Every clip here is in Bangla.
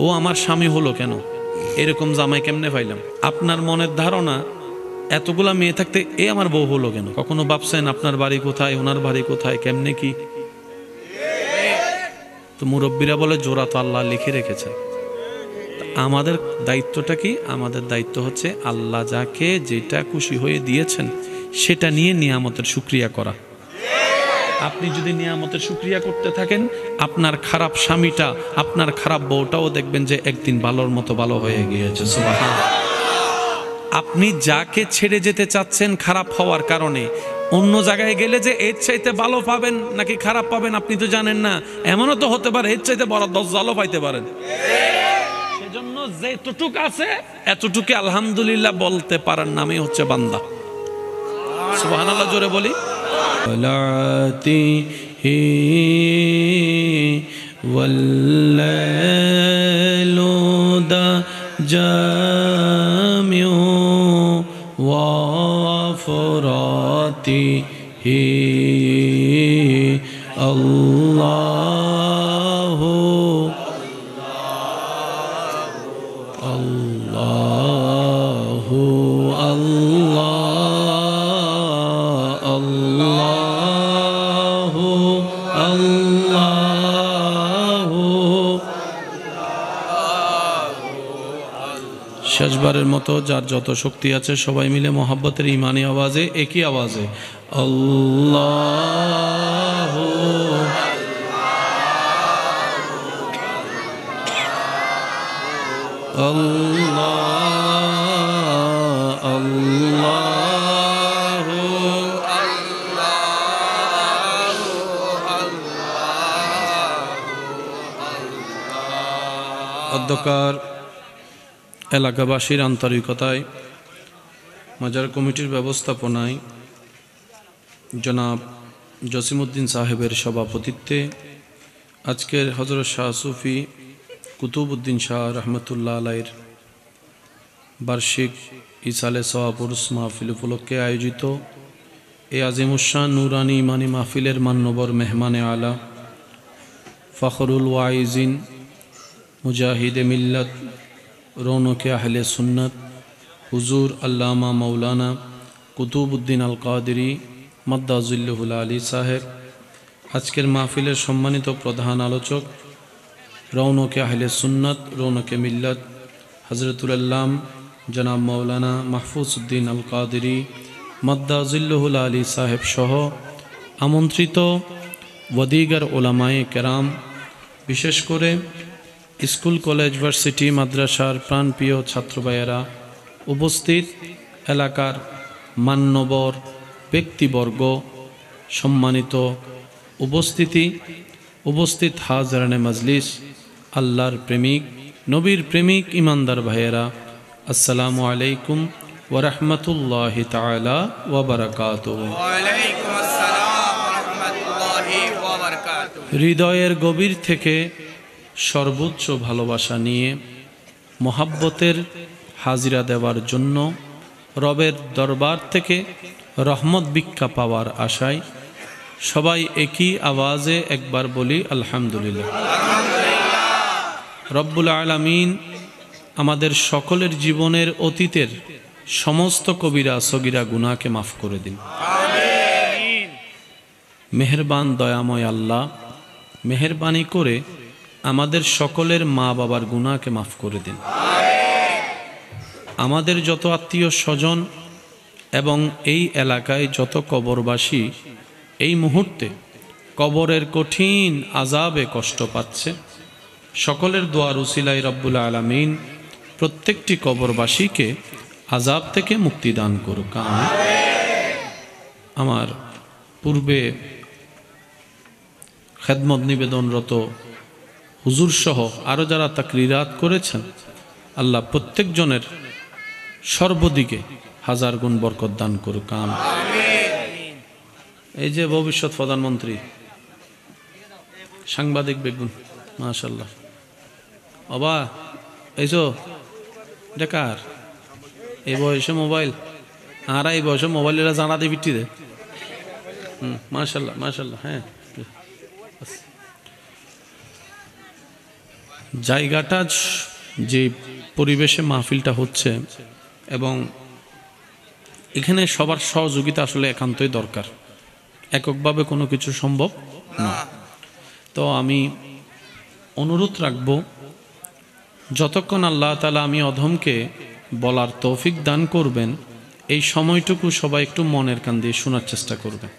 ও আমার স্বামী হলো কেন, এরকম জামাই কেমনে পাইলাম। আপনার মনের ধারণা এতগুলা মেয়ে থাকতে এ আমার বউ হলো কেন। কখনো ভাবছেন আপনার বাড়ি কোথায়, ওনার বাড়ি কোথায়, কেমনে কি? তো মুরব্বীরা বলে জোড়া তো আল্লাহ লিখে রেখেছেন। আমাদের দায়িত্বটা কি? আমাদের দায়িত্ব হচ্ছে আল্লাহ যাকে যেটা খুশি হয়ে দিয়েছেন সেটা নিয়ে নিয়ামতের শুকরিয়া করা। আপনি যদি নিয়ামতের শুকরিয়া করতে থাকেন, আপনার খারাপ স্বামীটা, আপনার খারাপ বউটাও দেখবেন যে একদিন ভালোর মতো ভালো হয়ে গিয়েছে। সুবহানাল্লাহ। আপনি যাকে ছেড়ে যেতে চাচ্ছেন খারাপ হওয়ার কারণে, অন্য জায়গায় গেলে যে এর চাইতে ভালো পাবেন নাকি খারাপ পাবেন আপনি তো জানেন না। এমনও তো হতে পারে এর চাইতে বড় দজ্জালও পাইতে পারেন। সেজন্য যেটুক আছে এতটুকু আলহামদুলিল্লাহ বলতে পারার নামই হচ্ছে বান্দা। সুবহানাল্লাহ জোরে বলি। আল্লাহু আল্লাহু আল্লাহু আল্লাহু। শেষবারের মতো যার যত শক্তি আছে সবাই মিলে মোহাব্বতের ইমানি আওয়াজে, একই আওয়াজে আল্লাহু আল্লাহ আল্লাহু অধ্যকার এলাকাবাসীর আন্তরিকতায়, মাজার কমিটির ব্যবস্থাপনায়, জনাব জসিমউদ্দিন সাহেবের সভাপতিত্বে আজকের হযরত শাহ সুফি কুতুবউদ্দিন শাহ রহমতুল্লাহ আলাইহির বার্ষিক ইসালে সওয়াব উরুস মাহফিল উপলক্ষে আয়োজিত এই আজিমুশান নুরানি ইমানি মাহফিলের মান্যবর মেহমানে আলা, ফখরুল ওয়াইজিন, মুজাহিদে মিল্লত, রৌনকে আহলে সুন্নত, হুজুর আল্লামা মৌলানা কুতুবউদ্দিন আল কাদেরী মাদ্দাজিল্লুহুল আলী সাহেব, আজকের মাহফিলের সম্মানিত প্রধান আলোচক, রৌনকে আহলে সুন্নত, রৌনকে মিল্লত, হযরতুল আল্লাম জনাব মৌলানা মাহফুজ উদ্দিন আল কাদেরী মাদ্দাজিল্লুহুল আলী সাহেব সহ আমন্ত্রিত ওয়াদিগার ওলামায়ে কেরাম, বিশেষ করে স্কুল কলেজ ভার্সিটি মাদ্রাসার প্রাণপ্রিয় ছাত্র ভাইয়েরা, উপস্থিত এলাকার মান্যবর ব্যক্তিবর্গ, সম্মানিত উপস্থিত হাজরানে মজলিস, আল্লাহর প্রেমিক, নবীর প্রেমিক ইমানদার ভাইয়েরা, আসসালামু আলাইকুম ওয়া রাহমাতুল্লাহি তাআলা ওয়া বারাকাতুহু। ওয়ালাইকুম আসসালাম ওয়া রাহমাতুল্লাহি ওয়া বারাকাতুহু। হৃদয়ের গভীর থেকে সর্বোচ্চ ভালোবাসা নিয়ে মোহাব্বতের হাজিরা দেওয়ার জন্য রবের দরবার থেকে রহমত ভিক্ষা পাওয়ার আশায় সবাই একই আওয়াজে একবার বলি আলহামদুলিল্লাহ। রব্বুল আলামিন আমাদের সকলের জীবনের অতীতের সমস্ত কবিরা সগীরা গুনাহকে মাফ করে দিন। আমিন। মেহেরবান দয়াময় আল্লাহ, মেহেরবানি করে আমাদের সকলের মা বাবার গুনাহকে মাফ করে দিন। আমাদের যত আত্মীয় স্বজন এবং এই এলাকায় যত কবরবাসী এই মুহূর্তে কবরের কঠিন আযাবে কষ্ট পাচ্ছে, সকলের দোয়ার উসিলায় রব্বুল আলামিন প্রত্যেকটি কবরবাসীকে আযাব থেকে মুক্তি দান করুক। আমিন। আমার পূর্বে খেদমত নিবেদনরত হুজুর সহ আরও যারা তাকরিরাত করেছেন, আল্লাহ প্রত্যেকজনের সর্বদিকে হাজার গুণ বরকত দান করুক। আমিন। এই যে ভবিষ্যৎ প্রধানমন্ত্রী, সাংবাদিক বেগুন, মাশাআল্লাহ বাবা, এই যে বেকার এই বয়সে মোবাইল, আর এই বয়সে মোবাইলেরা জানা দিয়ে ফিরতি দে। মাশাআল্লাহ মাশাআল্লাহ। হ্যাঁ, জায়গাটা যে পরিবেশে মাহফিলটা হচ্ছে এবং এখানে সবার সহযোগিতা আসলে একান্তই দরকার, এককভাবে কোনো কিছু সম্ভব না। তো আমি অনুরোধ রাখব, যতক্ষণ আল্লাহ তাআলা আমি অধমকে বলার তৌফিক দান করবেন, এই সময়টুকু সবাই একটু মনের কান দিয়ে শোনার চেষ্টা করবেন।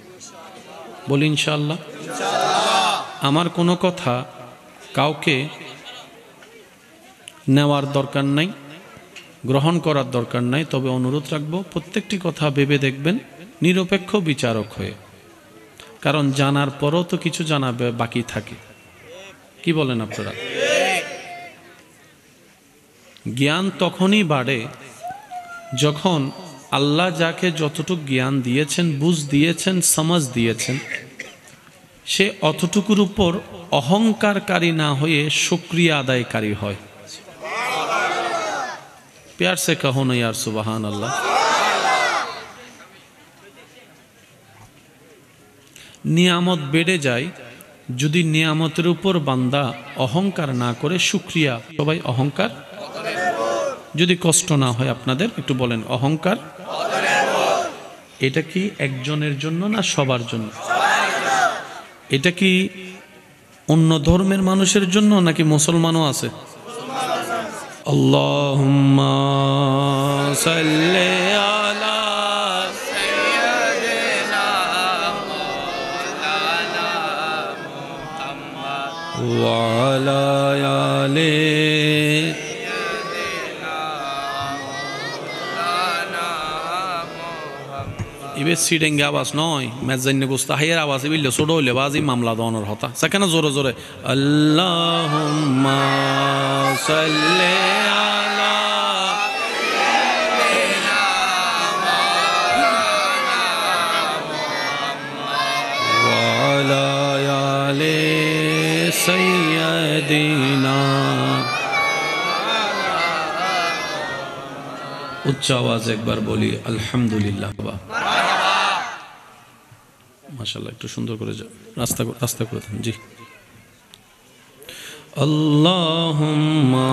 বলি ইনশাআল্লাহ। আমার কোনো কথা কাউকে নেওয়ার দরকার নাই, গ্রহণ করার দরকার নাই, তবে অনুরোধ রাখব প্রত্যেকটি কথা ভেবে দেখবেন নিরপেক্ষ বিচারক হয়ে, কারণ জানার পরও তো কিছু জানা বাকি থাকে। কি বলেন আপনারা? জ্ঞান তখনই বাড়ে যখন আল্লাহ যাকে যতটুকু জ্ঞান দিয়েছেন, বুঝ দিয়েছেন, সমাজ দিয়েছেন, সে অতটুকুর উপর অহংকারকারী না হয়ে শুকরিয়া আদায়কারী হয়। प्यार से कहो ना यार सुबहान अल्लाह। নিয়ামত বেড়ে যায় যদি নিয়ামতের উপর বান্দা অহংকার না করে শুকরিয়া। সবাই অহংকার, যদি কষ্ট না হয় আপনাদের একটু বলেন অহংকার। এটা কি একজনের জন্য না সবার জন্য? এটা কি অন্য ধর্মের মানুষের জন্য নাকি মুসলমানও আছে? আল্লাহুম্মা সাল্লি আলা সাইয়্যিদিনা মাওলানা মুহাম্মদ ওয়া আলা আলি সাইয়্যিদিনা মাওলানা মুহাম্মদ। ইবে সিডেঙ্গে আওয়াজ নয়, মেজাইনে গোস্তা হাইয়ের আওয়াজ বিললে ছোট হইলে বাজি মামলা দনের হতা সেখানে জোরে জোরে আল্লাহুম্মা সাল্লি আলা ওয়া আলা আলি সাইয়্যিদিনা। উচ্চ আওয়াজ একবার বলি আলহামদুলিল্লাহ। মাশাআল্লাহ, একটু সুন্দর করে রাস্তা করে দেন। জি, আল্লাহুম্মা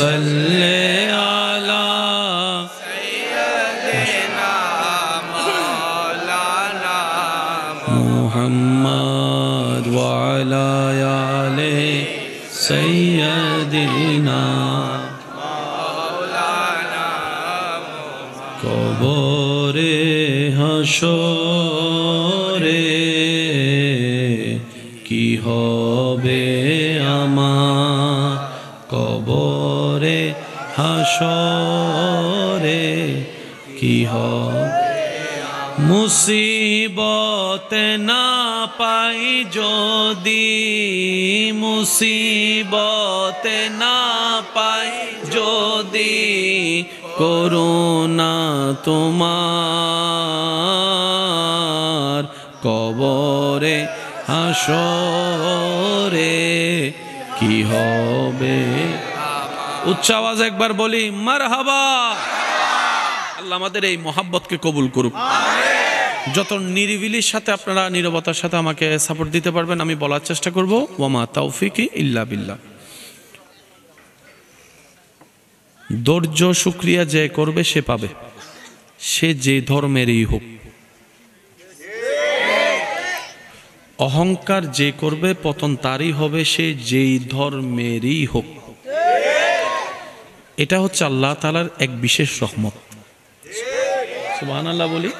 সাল্লি আলা সাইয়্যিদিনা মাওলানা মুহাম্মদ ওয়া আলা আলি সাইয়্যিদিনা। কবরে হাসরে কি হবে আমার, কবরে হাসরে কি হবে, মুসিবত না পাই যদি, মুসিবত না পাই যদি, করুণা তোমার কবরে হাসরে কি হবে। উচ্চ আওয়াজ একবার বলি মারহাবা। আল্লাহ আমাদের এই মোহাব্বতকে কবুল করুক। যত নিরিবিলির সাথে আপনারা নীরবতার সাথে আমাকে সাপোর্ট দিতে পারবেন আমি বলার চেষ্টা করব। ওয়ামা তাওফিকি ইল্লা বিল্লাহ। ধৈর্য শুকরিয়া যে করবে সে পাবে, সে যে ধর্মেরই হোক। অহংকার যে করবে পতন তারই হবে, সে যেই ধর্মেরই হোক। এটা হচ্ছে আল্লাহ তাআলার এক বিশেষ রহমত। সুবহানাল্লাহ বলি।